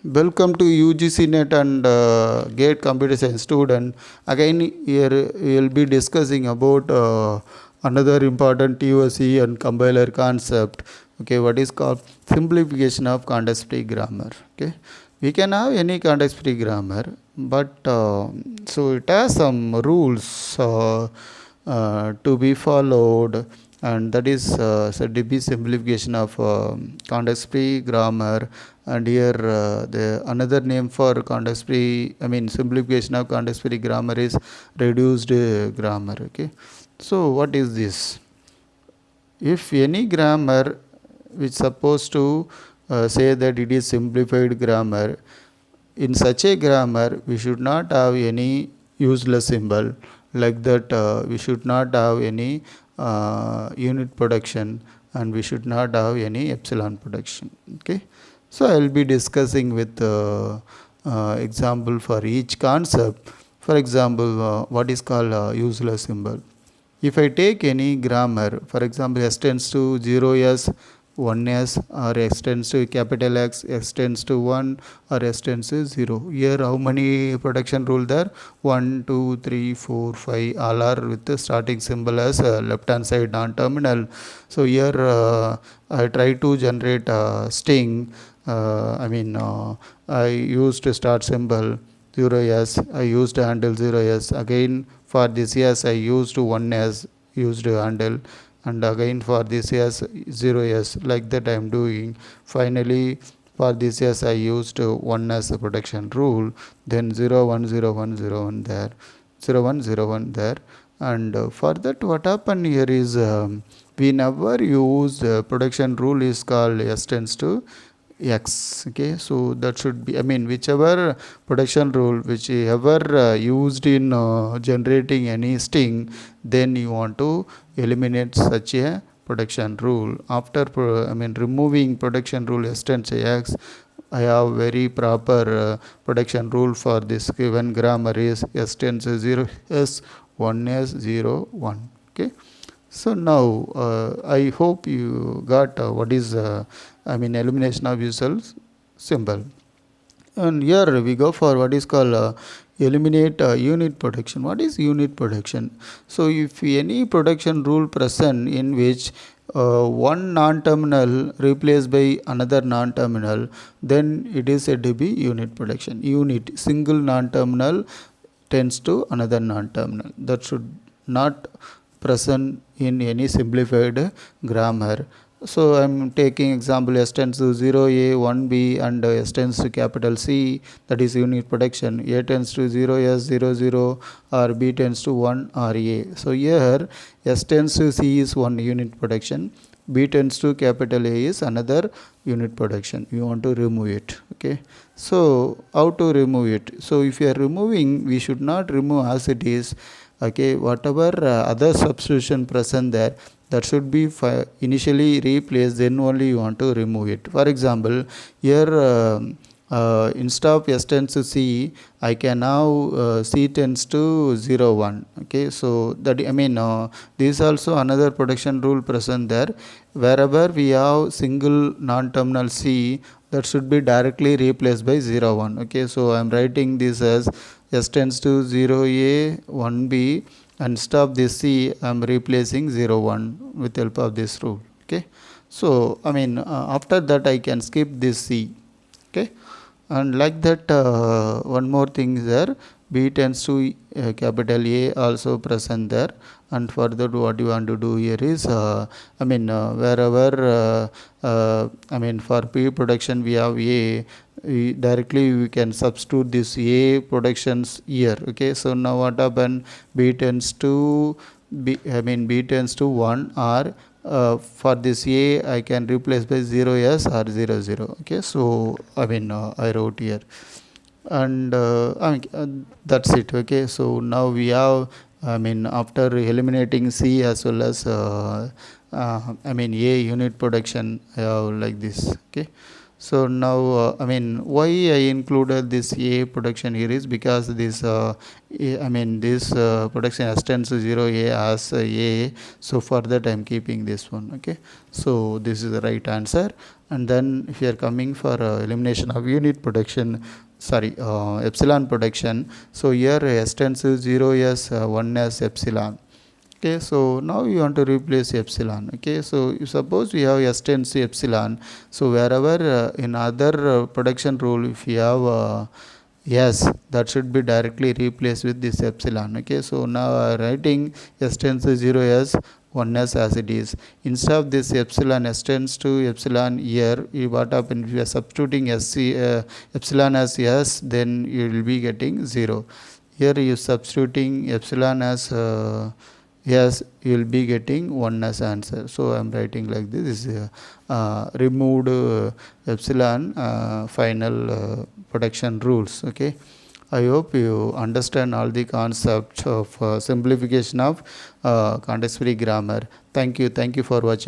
Welcome to UGC NET and GATE Computer Science student. Again, here we will be discussing about another important TOC and compiler concept. Okay, what is called simplification of context-free grammar. Okay, we can have any context-free grammar, but so it has some rules to be followed, and that is said to be simplification of context-free grammar. And here the another name for context-free, simplification of context-free grammar is reduced grammar. Okay, so what is this? If any grammar which supposed to say that it is simplified grammar, in such a grammar we should not have any useless symbol, like that we should not have any unit production, and we should not have any epsilon production. Okay, so I will be discussing with example for each concept. For example, what is called useless symbol. If I take any grammar, for example, s tends to 0s, 1s, or s tends to capital X, s tends to 1, or s tends to 0. Here how many production rule there? 1, 2, 3, 4, 5, all are with the starting symbol as left hand side non-terminal. So here I try to generate a string. I used start symbol 0s, I used handle 0s. Again for this yes I used 1s, used handle, and again for this yes 0s, like that I am doing. Finally for this yes I used 1 as a production rule, then 0 1 0 1 0 1 there, 0 1 0 1 there. And for that what happened here is we never use production rule is called s tends to X. Okay, so that should be, whichever production rule which ever used in generating any string, then you want to eliminate such a production rule. After removing production rule s tends to X, I have very proper production rule for this given grammar is s tends to 0 s 1 s 0 1. Okay, so now I hope you got what is elimination of usual symbol. And here we go for what is called eliminate unit production. What is unit production? So if any production rule present in which one non-terminal replaced by another non-terminal, then it is said to be unit production. Unit, single non-terminal tends to another non-terminal. That should not present in any simplified grammar. So I am taking example s tends to 0a 1b and s tends to capital C, that is unit production. A tends to 0s 00 or b tends to 1 or a. So here s tends to C is one unit production, b tends to capital A is another unit production. You want to remove it. Okay, so how to remove it? So if you are removing, we should not remove as it is. Okay, whatever other substitution present there, that should be initially replaced, then only you want to remove it. For example, here instead of s tends to C, I can now C tends to 0 1. Okay, so that this is also another production rule present there. Wherever we have single non-terminal C, that should be directly replaced by 0 1. Okay, so I am writing this as s tends to 0a 1b, and instead of this C I am replacing 0 1 with help of this rule. Okay, so after that I can skip this C. Okay, and like that one more thing is there, b tends to capital A also present there. And further what you want to do here is wherever for P production we have A, directly we can substitute this A productions here. Okay, so now what happened, b tends to b tends to 1, or for this A I can replace by 0s or 0 0. Okay, so I wrote here, and that's it. Okay, so now we have after eliminating C as well as A unit production, I have like this. Okay, so now why I included this A production here is because this this production s tends to 0a as A, so for that I am keeping this one. Okay, so this is the right answer. And then if you are coming for elimination of unit protection, sorry, epsilon protection, so here s tends to 0s 1s epsilon. Okay, so now you want to replace epsilon. Okay, so you suppose we have s tends to epsilon, so wherever in other protection rule, if you have yes, that should be directly replaced with this epsilon. Okay, so now writing s tends to 0s 1s as it is. Instead of this epsilon s tends to epsilon, here what happens if you are substituting epsilon as s, then you will be getting 0. Here you substituting epsilon as yes, you will be getting 1 as answer. So I am writing like this. This is removed epsilon final protection rules. Okay, I hope you understand all the concepts of simplification of context free grammar. Thank you for watching.